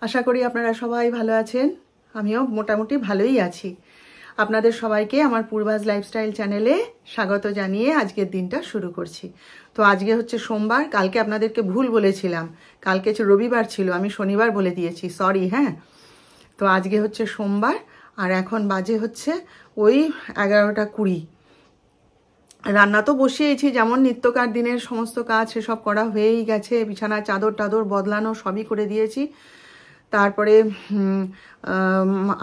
আশা করি আপনারা সবাই ভালো আছেন। আমিও মোটামুটি ভালোই আছি। আপনাদের সবাইকে আমার পূর্বাজ লাইফস্টাইল চ্যানেলে স্বাগত জানিয়ে আজকের দিনটা শুরু করছি। তো আজকে হচ্ছে সোমবার, কালকে আপনাদেরকে ভুল বলেছিলাম, কালকে রবিবার ছিল, আমি শনিবার বলে দিয়েছি, সরি। হ্যাঁ, তো আজকে হচ্ছে সোমবার আর এখন বাজে হচ্ছে ওই 11:20। রান্না তো বসিয়েছি, যেমন নিত্যকার দিনের সমস্ত কাজ সেসব করা হয়েই গেছে। বিছানা চাদর টাদর বদলানো সবই করে দিয়েছি। তারপরে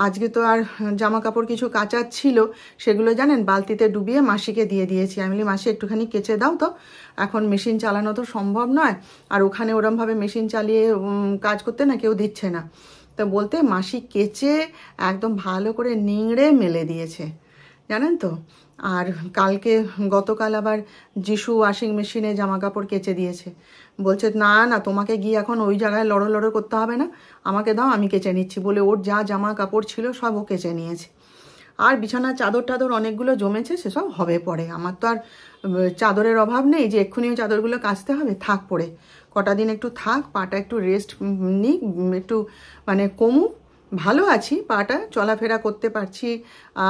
আজকে তো আর জামা কাপড় কিছু কাচার ছিল, সেগুলো জানেন বালতিতে ডুবিয়ে মাসিকে দিয়ে দিয়েছি। আমি বলি মাসি একটুখানি কেচে দাও তো, এখন মেশিন চালানো তো সম্ভব নয়, আর ওখানে ওরমভাবে মেশিন চালিয়ে কাজ করতে না কেউ দিচ্ছে না। তো বলতে মাসি কেচে একদম ভালো করে নিংড়ে মেলে দিয়েছে, জানেন তো। আর গতকাল আবার যিশু ওয়াশিং মেশিনে জামা কাপড় কেচে দিয়েছে। বলছে না না, তোমাকে গিয়ে এখন ওই জায়গায় লড়ো করতে হবে না, আমাকে দাও, আমি কেচে নিচ্ছি বলে ওর যা জামা কাপড় ছিল সব ও কেচে নিয়েছে। আর বিছানা চাদর টাদর অনেকগুলো জমেছে, সেসব হবে পরে। আমার তো আর চাদরের অভাব নেই যে এক্ষুনি ওই চাদরগুলো কাচতে হবে, থাক পড়ে কটা দিন একটু থাক, পাটা একটু রেস্ট নিক, একটু মানে কমুক। ভালো আছি, পাটা চলাফেরা করতে পারছি,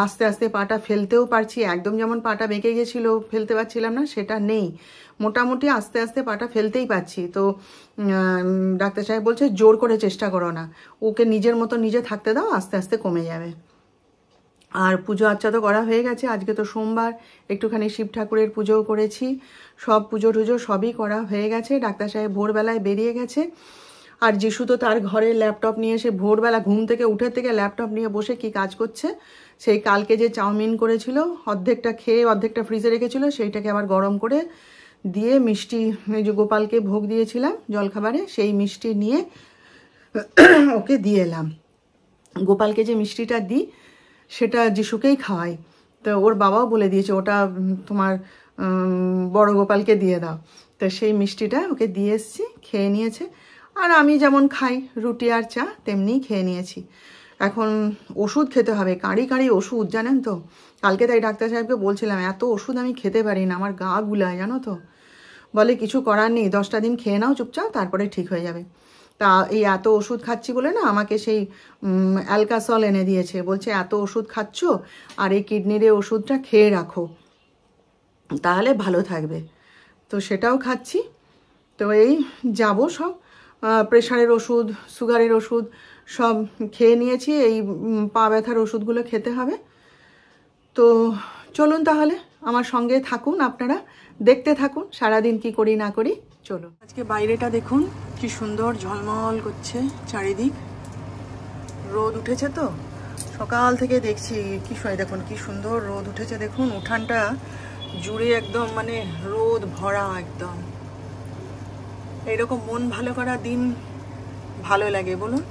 আস্তে আস্তে পাটা ফেলতেও পারছি। একদম যেমন পাটা বেঁকে গেছিলো ফেলতে পারছিলাম না, সেটা নেই, মোটামুটি আস্তে আস্তে পাটা ফেলতেই পারছি। তো ডাক্তার সাহেব বলছে জোর করে চেষ্টা করো না, ওকে নিজের মতো নিজে থাকতে দাও, আস্তে আস্তে কমে যাবে। আর পুজো আচ্ছা তো করা হয়ে গেছে, আজকে তো সোমবার, একটুখানি শিব ঠাকুরের পুজোও করেছি, সব পুজো টুজো সবই করা হয়ে গেছে। ডাক্তার সাহেব ভোরবেলায় বেরিয়ে গেছে, আর যিশু তো তার ঘরে ল্যাপটপ নিয়ে এসে ভোরবেলা ঘুম থেকে উঠে থেকে ল্যাপটপ নিয়ে বসে কি কাজ করছে। সেই কালকে যে চাউমিন করেছিল অর্ধেকটা খেয়ে অর্ধেকটা ফ্রিজে রেখেছিল, সেইটাকে আবার গরম করে দিয়ে মিষ্টি, যে গোপালকে ভোগ দিয়েছিলাম জলখাবারে, সেই মিষ্টি নিয়ে ওকে দিয়ে এলাম। গোপালকে যে মিষ্টিটা দিই সেটা যিশুকেই খাওয়াই, তো ওর বাবাও বলে দিয়েছে ওটা তোমার বড় গোপালকে দিয়ে দাও। তো সেই মিষ্টিটা ওকে দিয়ে এসছি, খেয়ে নিয়েছে। আর আমি যেমন খাই রুটি আর চা, তেমনিই খেয়ে নিয়েছি। এখন ওষুধ খেতে হবে, কাঁড়ি কাঁড়ি ওষুধ, জানেন তো। কালকে তাই ডাক্তার সাহেবকে বলছিলাম এত ওষুধ আমি খেতে পারি না, আমার গা গুলায়, জানো তো। বলে কিছু করার নেই, 10টা দিন খেয়ে নাও চুপচাপ, তারপরে ঠিক হয়ে যাবে। তা এই এত ওষুধ খাচ্ছি বলে না আমাকে সেই অ্যালকাসল এনে দিয়েছে, বলছে এত ওষুধ খাচ্ছ আর এই কিডনির ওষুধটা খেয়ে রাখো, তাহলে ভালো থাকবে। তো সেটাও খাচ্ছি। তো এই যাব সব, প্রেশারের ওষুধ, সুগারের ওষুধ সব খেয়ে নিয়েছি, এই পা ব্যথার ওষুধগুলো খেতে হবে। তো চলুন তাহলে আমার সঙ্গে থাকুন, আপনারা দেখতে থাকুন সারাদিন কি করি না করি। চলুন, আজকে বাইরেটা দেখুন কি সুন্দর ঝলমল করছে, চারিদিক রোদ উঠেছে। তো সকাল থেকে দেখছি কি দেখুন কি সুন্দর রোদ উঠেছে, দেখুন উঠানটা জুড়ে একদম মানে রোদ ভরা একদম। এইরকম মন ভালো করা দিন ভালো লাগে বলুন,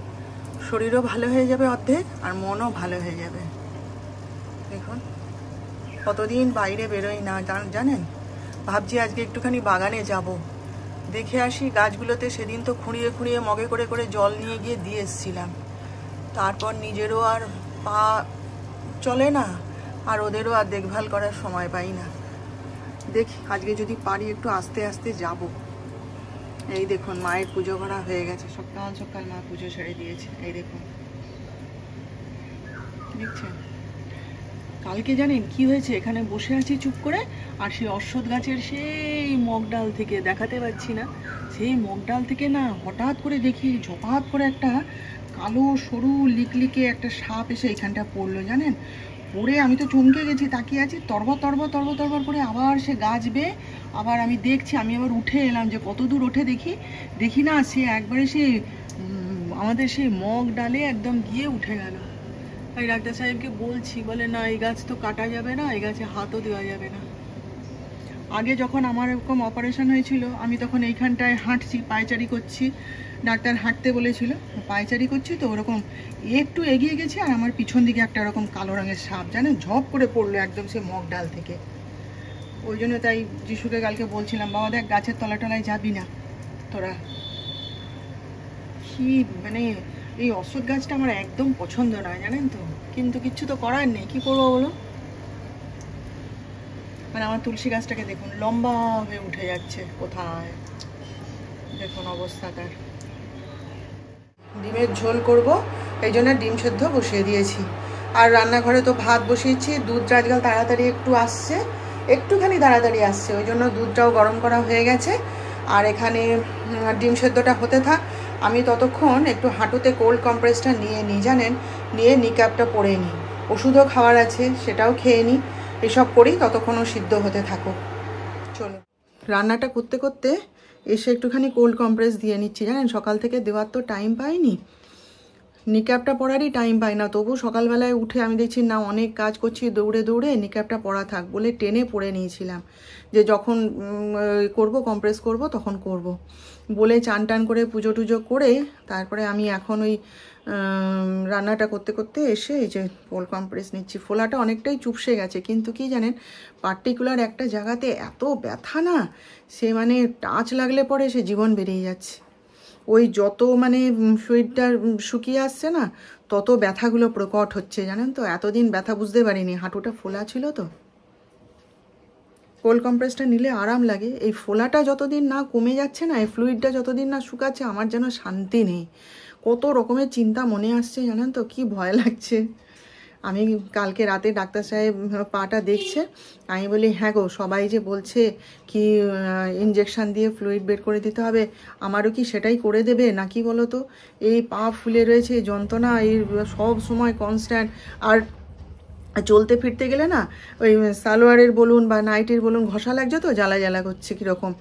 শরীরও ভালো হয়ে যাবে অর্ধেক আর মনও ভালো হয়ে যাবে। দেখুন কতদিন বাইরে বেরোই না, জানেন। ভাবছি আজকে একটুখানি বাগানে যাব, দেখে আসি গাছগুলোতে। সেদিন তো খুঁড়িয়ে খুঁড়িয়ে মগে করে করে জল নিয়ে গিয়ে দিয়ে এসেছিলাম, তারপর নিজেরও আর পা চলে না, আর ওদেরও আর দেখভাল করার সময় পাই না। দেখি আজকে যদি পারি একটু আস্তে আস্তে যাব। এই দেখুন মায়ের পুজো করা হয়ে গেছে, সকাল সকাল মা পুজো ছেড়ে দিয়েছে। এই দেখুন দেখছেন। কালকে জানেন কি হয়েছে, এখানে বসে আছি চুপ করে, আর সেই অশ্বত্থ গাছের সেই মগ ডাল থেকে, দেখাতে পারছি না, সেই মগ ডাল থেকে না হঠাৎ করে দেখি ঝপাত করে একটা কালো সরু লিকলিকে একটা সাপ এসে এখানটা পড়লো, জানেন। পড়ে আমি তো চমকে গেছি, তাকিয়ে আছি, তরবর তরবর তরবর তরবর করে আবার সে গাছ বেয়ে আবার আমি দেখছি। আমি আবার উঠে এলাম, যে কত দূর ওঠে দেখি না, সে একবারে সে আমাদের সেই মগ ডালে একদম গিয়ে উঠে গেল। তাই ডাক্তার সাহেবকে বলছি, বলে না এই গাছ তো কাটা যাবে না, এই গাছে হাতও দেওয়া যাবে না। আগে যখন আমার এরকম অপারেশন হয়েছিল, আমি তখন এইখানটায় হাঁটছি, পায়চারি করছি, ডাক্তার হাঁটতে বলেছিল, পায়চারি করছি, তো ওরকম একটু এগিয়ে গেছি আর আমার পিছন দিকে একটা এরকম কালো রঙের সাপ, জানেন, ঝপ করে পড়লো একদম সে মগ ডাল থেকে। ওই জন্য তাই যিশুকে কালকে বলছিলাম, বাবা দেখ গাছের তলায় যাবি না তোরা। কি মানে এই অশ্বত্থ গাছটা আমার একদম পছন্দ নয়, জানেন তো, কিন্তু কিচ্ছু তো করার নেই, কি করবো বলো। মানে আমার তুলসী গাছটাকে দেখুন লম্বা হয়ে উঠে যাচ্ছে কোথায়, দেখুন অবস্থা তার। ডিমের ঝোল করব, এই জন্য ডিম সেদ্ধ বসিয়ে দিয়েছি। আর রান্নাঘরে তো ভাত বসিয়েছি। দুধটা আজকাল তাড়াতাড়ি একটুখানি তাড়াতাড়ি আসছে, ওই জন্য দুধটাও গরম করা হয়ে গেছে। আর এখানে ডিম সেদ্ধটা হতে থাক, আমি ততক্ষণ একটু হাঁটুতে কোল্ড কম্প্রেসটা নিয়ে নিই, জানেন, নিয়ে নিকাপটা পরে নিই। ওষুধও খাওয়ার আছে, সেটাও খেয়ে নিই। এসব করি, ততক্ষণও সিদ্ধ হতে থাকো। চলো, রান্নাটা করতে করতে এসে একটুখানি কোল্ড কম্প্রেস দিয়ে নিচ্ছি। জানেন, সকাল থেকে দেওয়ার তো টাইম পাইনি, নিকাপটা পরারই টাইম পাই না। তবু সকালবেলায় উঠে আমি দেখছি না, অনেক কাজ করছি, দৌড়ে দৌড়ে নিকাপটা পরা থাক বলে টেনে পরে নিয়েছিলাম, যে যখন করব কম্প্রেস করব তখন করব বলে চান টান করে পুজো টুজো করে তারপরে আমি এখন ওই রান্নাটা করতে করতে এসে এই যে কোল্ড কম্প্রেস নিচ্ছি। ফোলাটা অনেকটাই চুপসে গেছে, কিন্তু কি জানেন, পার্টিকুলার একটা জায়গাতে এত ব্যথা না, সে মানে টাচ লাগলে পরে সে জীবন বেরিয়ে যাচ্ছে। ওই যত মানে ফ্লুইডটা শুকিয়ে আসছে না, তত ব্যথাগুলো প্রকট হচ্ছে, জানেন তো। এতদিন ব্যথা বুঝতে পারিনি, হাঁটুটা ফোলা ছিল তো। কোল্ড কম্প্রেসটা নিলে আরাম লাগে। এই ফোলাটা যতদিন না কমে যাচ্ছে না, এই ফ্লুইডটা যতদিন না শুকাচ্ছে, আমার যেন শান্তি নেই। কত রকমের চিন্তা মনে আসছে, জানেন তো, কি ভয় লাগছে। আমি কালকে রাতে ডাক্তার সাহেব পাটা দেখছে, আমি বলি হ্যাঁ গো, সবাই যে বলছে কি ইঞ্জেকশান দিয়ে ফ্লুইড বের করে দিতে হবে, আমারও কি সেটাই করে দেবে নাকি বলো তো? এই পা ফুলে রয়েছে, যন্ত্রণা এই সব সময় কনস্ট্যান্ট। আর চলতে ফিরতে গেলে না, ওই সালোয়ারের বলুন বা নাইটির বলুন ঘষা লাগছে তো, জ্বালা জ্বালা করছে কীরকম।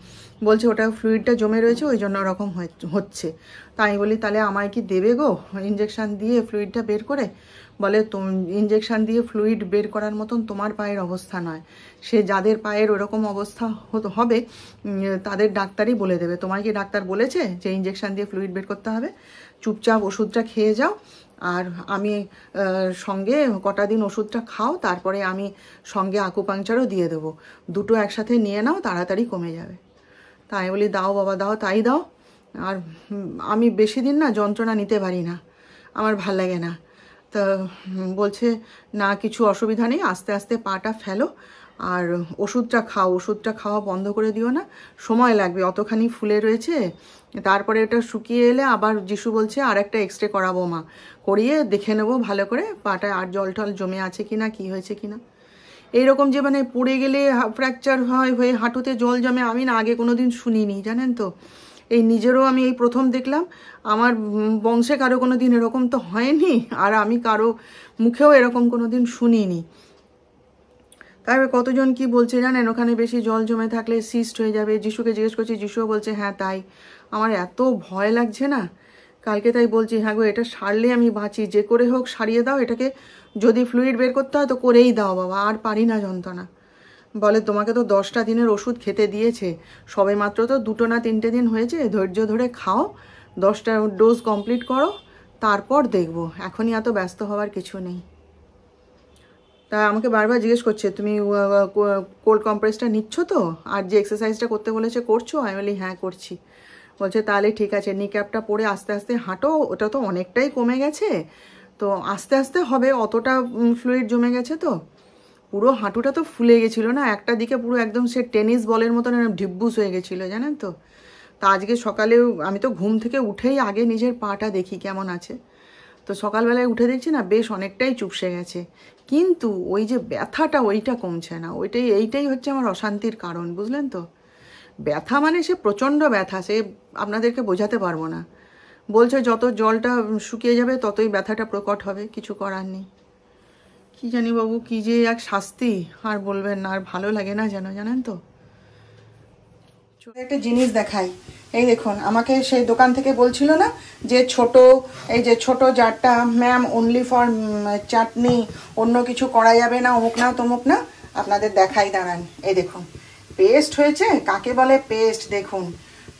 বলছে ওটা ফ্লুইডটা জমে রয়েছে, ওই জন্য ওরকম হচ্ছে। তাই বলি তাহলে আমায় কি দেবে গো ইঞ্জেকশান দিয়ে ফ্লুইডটা বের করে? বলে ইঞ্জেকশান দিয়ে ফ্লুইড বের করার মতন তোমার পায়ের অবস্থা নয়। সে যাদের পায়ের ওরকম অবস্থা হবে তাদের ডাক্তারই বলে দেবে। তোমায় কি ডাক্তার বলেছে যে ইঞ্জেকশান দিয়ে ফ্লুইড বের করতে হবে? চুপচাপ ওষুধটা খেয়ে যাও, আর আমি সঙ্গে কটা দিন ওষুধটা খাও, তারপরে আমি সঙ্গে আকুপাংচারও দিয়ে দেবো। দুটো একসাথে নিয়ে নাও, তাড়াতাড়ি কমে যাবে। তাই বলি দাও বাবা দাও, তাই দাও। আর আমি বেশি দিন না যন্ত্রণা নিতে পারি না, আমার ভাল লাগে না। তা বলছে না, কিছু অসুবিধা নেই, আস্তে আস্তে পাটা ফেলো আর ওষুধটা খাও। ওষুধটা খাওয়া বন্ধ করে দিও না, সময় লাগবে, অতখানি ফুলে রয়েছে। তারপরে এটা শুকিয়ে এলে আবার যিশু বলছে আর একটা এক্সরে করাবো মা, করিয়ে দেখে নেবো ভালো করে পাটায় আর জল টল জমে আছে কিনা, কি হয়েছে কিনা। এইরকম যে মানে পড়ে গেলে ফ্র্যাকচার হয়ে হাঁটুতে জল জমে, আমি না আগে কোনো দিন শুনিনি, জানেন তো। এই নিজেরও আমি এই প্রথম দেখলাম, আমার বংশে কারো কোনো দিন এরকম তো হয়নি, আর আমি কারো মুখেও এরকম কোনো দিন শুনিনি। তারপরে কতজন কি বলছে জানেন, ওখানে বেশি জল জমে থাকলে সিস্ট হয়ে যাবে। যিশুকে জিজ্ঞেস করছি, যিশুও বলছে হ্যাঁ তাই। আমার এত ভয় লাগছে না, কালকে তাই বলছি হ্যাঁ গো, এটা সারলে আমি বাঁচি, যে করে হোক সারিয়ে দাও এটাকে। যদি ফ্লুইড বের করতে হয় তো করেই দাও বাবা, আর পারি না যন্ত্রণা। বলে তোমাকে তো 10টা দিনের ওষুধ খেতে দিয়েছে, সবে মাত্র তো 2 না 3টে দিন হয়েছে, ধৈর্য ধরে খাও, 10টা ডোজ কমপ্লিট করো, তারপর দেখবো, এখনই এত ব্যস্ত হওয়ার কিছু নেই। তা আমাকে বারবার জিজ্ঞেস করছে তুমি কোল্ড কম্প্রেসটা নিচ্ছ তো, আর যে এক্সারসাইজটা করতে বলেছে করছো? আমি বলি হ্যাঁ করছি। বলছে তাহলে ঠিক আছে, নিক্যাপটা পরে আস্তে আস্তে হাঁটো, ওটা তো অনেকটাই কমে গেছে, তো আস্তে আস্তে হবে, অতটা ফ্লুইড জমে গেছে তো। পুরো হাঁটুটা তো ফুলে গেছিলো না, একটা দিকে পুরো একদম সে টেনিস বলের মতন ঢিব্বুস হয়ে গেছিলো, জানেন তো। তা আজকে সকালেও আমি তো ঘুম থেকে উঠেই আগে নিজের পাটা দেখি কেমন আছে, তো সকালবেলায় উঠে দেখছি না বেশ অনেকটাই চুপসে গেছে, কিন্তু ওই যে ব্যথাটা ওইটা কমছে না। এইটাই হচ্ছে আমার অশান্তির কারণ, বুঝলেন তো। ব্যথা মানে সে প্রচণ্ড ব্যথা, সে আপনাদেরকে বোঝাতে পারবো না। বলছে যত জলটা শুকিয়ে যাবে ততই ব্যথাটা প্রকট হবে, কিছু করার নেই। কি জানি বাবু, কি যে এক শাস্তি, আর বলবেন না, আর ভালো লাগে না যেন, জানেন তো। একটা জিনিস দেখাই, এই দেখুন, আমাকে সেই দোকান থেকে বলছিল না যে এই যে ছোট জারটা ম্যাম অনলি ফর চাটনি, অন্য কিছু করা যাবে না, অমুক না তমুক না। আপনাদের দেখাই, দাঁড়ান, এই দেখুন পেস্ট হয়েছে। কাকে বলে পেস্ট? দেখুন,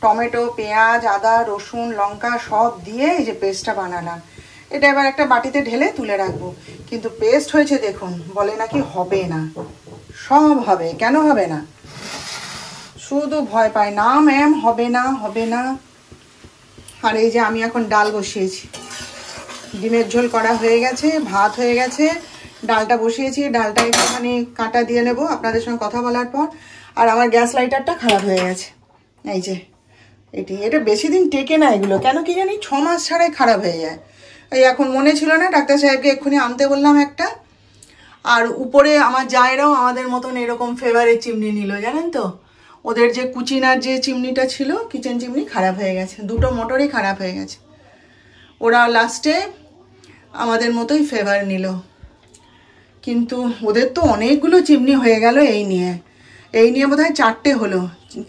টমেটো, পেঁয়াজ, আদা, রসুন, লঙ্কা সব দিয়ে এই যে পেস্টটা বানালাম। এটা এবার একটা বাটিতে ঢেলে তুলে রাখবো, কিন্তু পেস্ট হয়েছে দেখুন, বলে নাকি হবে না। সব হবে, কেন হবে না? শুধু ভয় পায়, না ম্যাম হবে না হবে না। আর এই যে আমি এখন ডাল বসিয়েছি, ডিমের ঝোল করা হয়ে গেছে, ভাত হয়ে গেছে, ডালটা বসিয়েছি, ডালটা একটুখানি কাঁটা দিয়ে নেব আপনাদের সঙ্গে কথা বলার পর। আর আমার গ্যাস লাইটারটা খারাপ হয়ে গেছে, এই যে এটা বেশি দিন টেকে না, এগুলো কেন কি জানি 6 মাস ছাড়াই খারাপ হয়ে যায়। এই এখন মনে ছিল না, ডাক্তার সাহেবকে এক্ষুনি আনতে বললাম একটা। আর উপরে আমার জায়েরাও আমাদের মতন এরকম ফেভারেট চিমনি নিল, জানেন তো। ওদের যে কুচিনার যে চিমনিটা ছিল, কিচেন চিমনি, খারাপ হয়ে গেছে, দুটো মোটরই খারাপ হয়ে গেছে। ওরা লাস্টে আমাদের মতোই ফেভার নিল। কিন্তু ওদের তো অনেকগুলো চিমনি হয়ে গেল এই নিয়ে বোধহয় 4টে হলো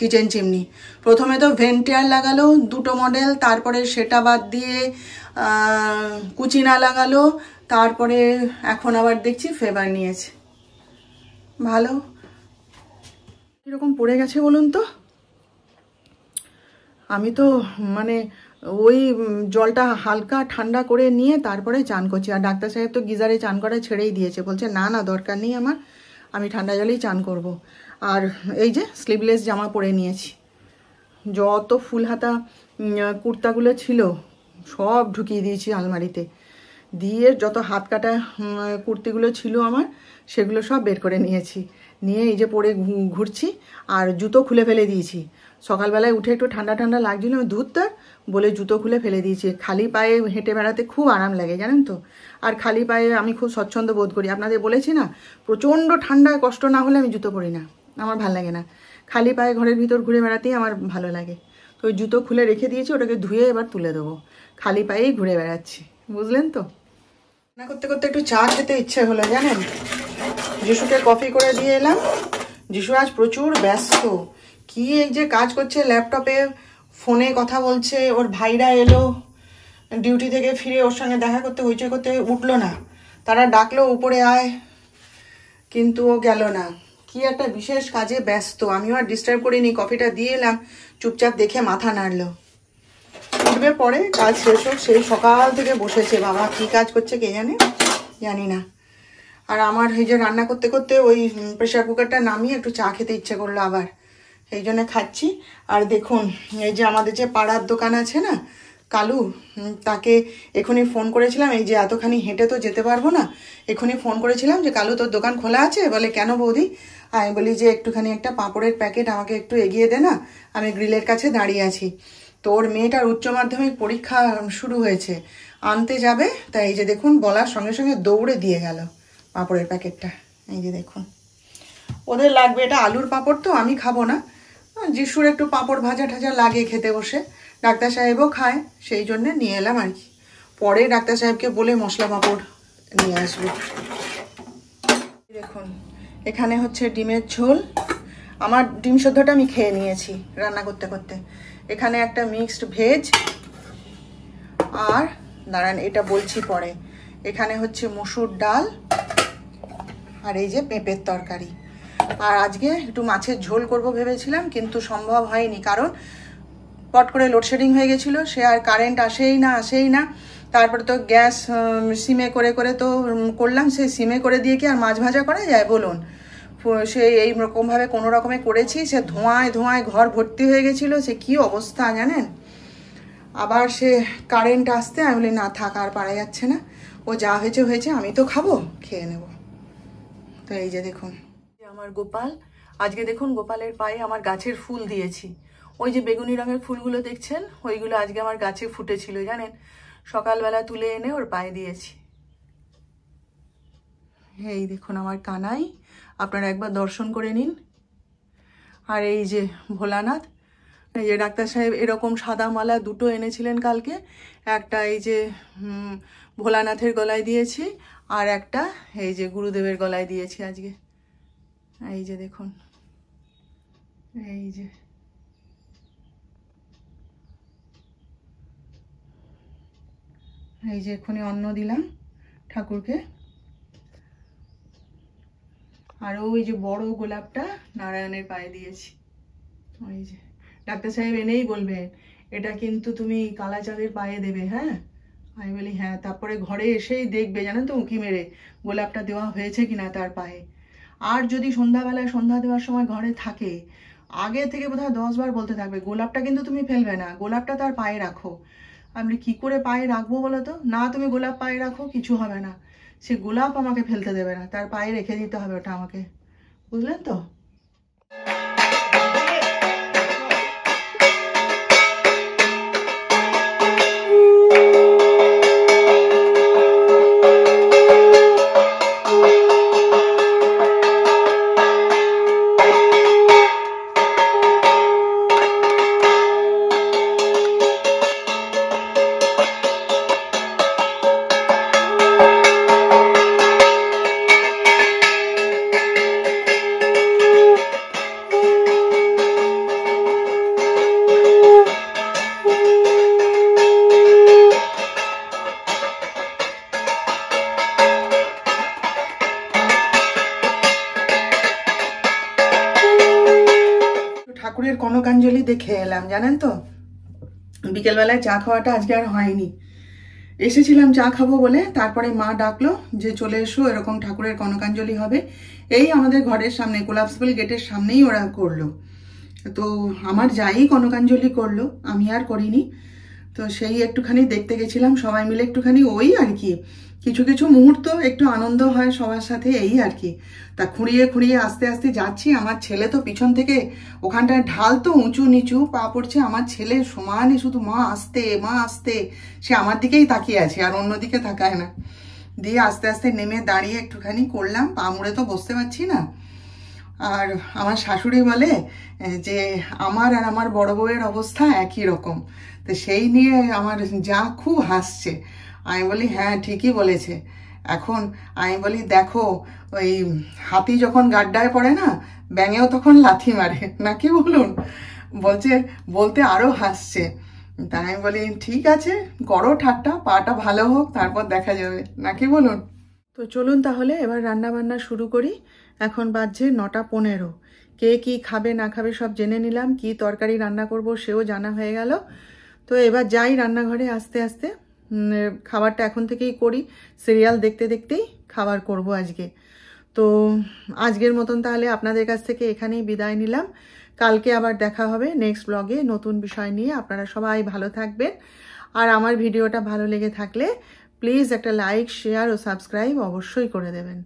কিচেন চিমনি। প্রথমে তো ভেন্টিয়ার লাগালো 2টো মডেল, তারপরে সেটা বাদ দিয়ে কুচিনা লাগালো, তারপরে এখন আবার দেখছি ফেভার নিয়েছে। ভালো। কীরকম পড়ে গেছে বলুন তো। আমি তো মানে ওই জলটা হালকা ঠান্ডা করে নিয়ে তারপরে চান করছি। আর ডাক্তার সাহেব তো গিজারে চান করা ছেড়েই দিয়েছে, বলছে না না দরকার নেই আমার, আমি ঠান্ডা জলেই চান করব। আর এই যে স্লিভলেস জামা পরে নিয়েছি, যত ফুল হাতা কুর্তাগুলো ছিল সব ঢুকিয়ে দিয়েছি আলমারিতে, দিয়ে যত হাত কাটা কুর্তিগুলো ছিল আমার সেগুলো সব বের করে নিয়েছি, নিয়ে এই যে পরে ঘুরছি। আর জুতো খুলে ফেলে দিয়েছি, সকালবেলায় উঠে একটু ঠান্ডা ঠান্ডা লাগছিল, আমি ধুততে বলে জুতো খুলে ফেলে দিয়েছি। খালি পায়ে হেঁটে বেড়াতে খুব আরাম লাগে জানেন তো। আর খালি পায়ে আমি খুব স্বচ্ছন্দ বোধ করি, আপনাদের বলেছি না, প্রচণ্ড ঠান্ডায় কষ্ট না হলে আমি জুতো পরি না, আমার ভালো লাগে না। খালি পায়ে ঘরের ভিতর ঘুরে বেড়াতেই আমার ভালো লাগে। তো ওই জুতো খুলে রেখে দিয়েছি, ওটাকে ধুয়ে এবার তুলে দেবো। খালি পায়েই ঘুরে বেড়াচ্ছি, বুঝলেন তো। রান্না করতে করতে একটু চা খেতে ইচ্ছে হলো জানেন। যিশুকে কফি করে দিয়ে এলাম। যিশু আজ প্রচুর ব্যস্ত, কি এই যে কাজ করছে ল্যাপটপে, ফোনে কথা বলছে। ওর ভাইরা এলো ডিউটি থেকে ফিরে, ওর সঙ্গে দেখা করতে হইচই করতে উঠলো না। তারা ডাকলো উপরে আয়, কিন্তু ও গেল না, কি একটা বিশেষ কাজে ব্যস্ত। আমিও আর ডিস্টার্ব করিনি, কফিটা দিয়ে এলাম, চুপচাপ দেখে মাথা নাড়লো। উঠবে পরে, কাজ শেষ হোক। সেই সকাল থেকে বসেছে, বাবা কি কাজ করছে কে জানে, জানি না। আর আমার এই যে রান্না করতে করতে ওই প্রেশার কুকারটা নামিয়ে একটু চা খেতে ইচ্ছে করলো আবার, এই জন্য খাচ্ছি। আর দেখুন এই যে আমাদের যে পাড়ার দোকান আছে না কালু, তাকে এখনই ফোন করেছিলাম। এই যে এতখানি হেঁটে তো যেতে পারবো না, এখনই ফোন করেছিলাম যে কালু তোর দোকান খোলা আছে? বলে কেন বৌদি? আমি বলি যে একটুখানি একটা পাঁপড়ের প্যাকেট আমাকে একটু এগিয়ে দে না, আমি গ্রিলের কাছে দাঁড়িয়ে আছি। তোর মেয়েটার উচ্চ মাধ্যমিক পরীক্ষা শুরু হয়েছে, আনতে যাবে। তাই এই যে দেখুন বলার সঙ্গে সঙ্গে দৌড়ে দিয়ে গেল পাঁপড়ের প্যাকেটটা। এই যে দেখুন, ওদের লাগবে, এটা আলুর পাঁপড় তো আমি খাবো না, যিশুর একটু পাঁপড় ভাজা ঠাজা লাগে খেতে বসে, ডাক্তার সাহেবও খায়, সেই জন্যে নিয়ে এলাম আর কি। পরে ডাক্তার সাহেবকে বলে মশলা পাঁপড় নিয়ে আসবো। দেখুন এখানে হচ্ছে ডিমের ঝোল, আমার ডিম সেদ্ধটা আমি খেয়ে নিয়েছি রান্না করতে করতে। এখানে একটা মিক্সড ভেজ, আর দাঁড়ান এটা বলছি পরে, এখানে হচ্ছে মসুর ডাল, আর এই যে পেঁপের তরকারি। আর আজকে একটু মাছের ঝোল করব ভেবেছিলাম, কিন্তু সম্ভব হয়নি, কারণ পট করে লোডশেডিং হয়ে গেছিলো, সে আর কারেন্ট আসেই না। তারপরে তো গ্যাস সিমে করে করে তো করলাম, সে সিমে করে দিয়ে কি আর মাছ ভাজা করা যায় বলুন। সে এই রকমভাবে কোনো রকমে করেছি, সে ধোঁয়ায় ঘর ভর্তি হয়ে গেছিলো, সে কি অবস্থা জানেন। আবার সে কারেন্ট আসতে আমি বলি না থাক, আর পারা যাচ্ছে না, ও যা হয়েছে, আমি তো খাবো, খেয়ে নেব। তো এই যে দেখুন আমার গোপাল, আজকে দেখুন গোপালের পায়ে আমার গাছের ফুল দিয়েছি। ওই যে বেগুনি রঙের ফুলগুলো দেখছেন, ওইগুলো আজকে আমার গাছে ফুটেছিল জানেন, সকালবেলা তুলে এনে ওর পায়ে দিয়েছি। এই দেখুন আমার কানাই, আপনারা একবার দর্শন করে নিন। আর এই যে ভোলানাথ, এই যে ডাক্তার সাহেব এরকম সাদা মালা 2টো এনেছিলেন কালকে, একটা এই যে ভোলানাথের গলায় দিয়েছি, আর একটা এই যে গুরুদেবের গলায় দিয়েছি আজকে। এই যে দেখুন, এই যে এক্ষুনি অন্ন দিলাম ঠাকুরকে। আর ওই যে বড় গোলাপটা নারায়ণের পায়ে দিয়েছি। ওই যে ডাক্তার সাহেব এনেই বলবেন এটা কিন্তু তুমি কালাচাঁদের পায়ে দেবে, হ্যাঁ। আমি বলি হ্যাঁ। তারপরে ঘরে এসেই দেখবে জানেন তো উঁকি মেরে গোলাপটা দেওয়া হয়েছে কিনা তার পায়ে। আর যদি সন্ধ্যাবেলায় সন্ধ্যা দেওয়ার সময় ঘরে থাকে, আগে থেকে বোধহয় 10 বার বলতে থাকবে গোলাপটা কিন্তু তুমি ফেলবে না, গোলাপটা তার পায়ে রাখো। আমি কি করে পায়ে রাখবো বলো তো? না তুমি গোলাপ পায়ে রাখো, কিছু হবে না, সে গোলাপ আমাকে ফেলতে দেবে না, তার পায়ে রেখে দিতে হবে ওটা আমাকে, বুঝলেন তো। ঠাকুরের কনকাঞ্জলি দেখে এলাম, জানেন তো। বিকেলবেলায় চা খাওয়াটা আজকে আর হয়নি। এসেছিলাম চা খাবো বলে, তারপরে মা ডাকলো যে চলে এসো, এরকম ঠাকুরের কনকাঞ্জলি হবে। এই আমাদের ঘরের সামনে কোলাপসিবল গেটের সামনেই ওরা করলো। তো আমার যাই কনকাঞ্জলি করলো, আমি আর করিনি। তো সেই একটুখানি দেখতে গেছিলাম, সবাই মিলে একটুখানি ওই আর কি, কিছু কিছু মুহূর্ত একটু আনন্দ হয় সবার সাথে, এই আর কি। তা খুঁড়িয়ে খুঁড়িয়ে আস্তে আস্তে যাচ্ছি। আমার ছেলে তো পিছন থেকে, ওখানটায় ঢাল তো উঁচু নিচু, পা পড়ছে। আমার ছেলে সমানে শুধু মা আসতে মা আসতে, সে আমার দিকেই তাকিয়ে আছে, আর অন্যদিকে তাকায় না। দিয়ে আস্তে আস্তে নেমে দাঁড়িয়ে একটুখানি করলাম, পা মুড়ে তো বসতে পারছি না। আর আমার শাশুড়ি বলে যে আমার আর আমার বড় বউয়ের অবস্থা একই রকম। তো সেই নিয়ে আমার যা খুব হাসছে। আমি বলি হ্যাঁ ঠিকই বলেছে। এখন আমি বলি দেখো, ওই হাতি যখন গাড্ডায় পড়ে না, ব্যাঙেও তখন লাথি মারে, নাকি বলুন? বলতে আরো হাসছে। তাই আমি বলি ঠিক আছে, করো ঠাট্টা, পাটা ভালো হোক, তারপর দেখা যাবে, নাকি বলুন? তো চলুন তাহলে এবার রান্না বান্না শুরু করি। এখন বাজছে 9:15। কে কি খাবে না খাবে সব জেনে নিলাম, কি তরকারি রান্না করব সেও জানা হয়ে গেল। তো এবার যাই রান্নাঘরে আস্তে আস্তে, খাবারটা এখন থেকেই করি। সিরিয়াল দেখতে দেখতেই খাবার করব আজকে। তো আজকের মতন তাহলে আপনাদের কাছ থেকে এখানেই বিদায় নিলাম। কালকে আবার দেখা হবে নেক্সট ব্লগে নতুন বিষয় নিয়ে। আপনারা সবাই ভালো থাকবেন। আর আমার ভিডিওটা ভালো লেগে থাকলে প্লিজ একটা লাইক, শেয়ার ও সাবস্ক্রাইব অবশ্যই করে দেবেন।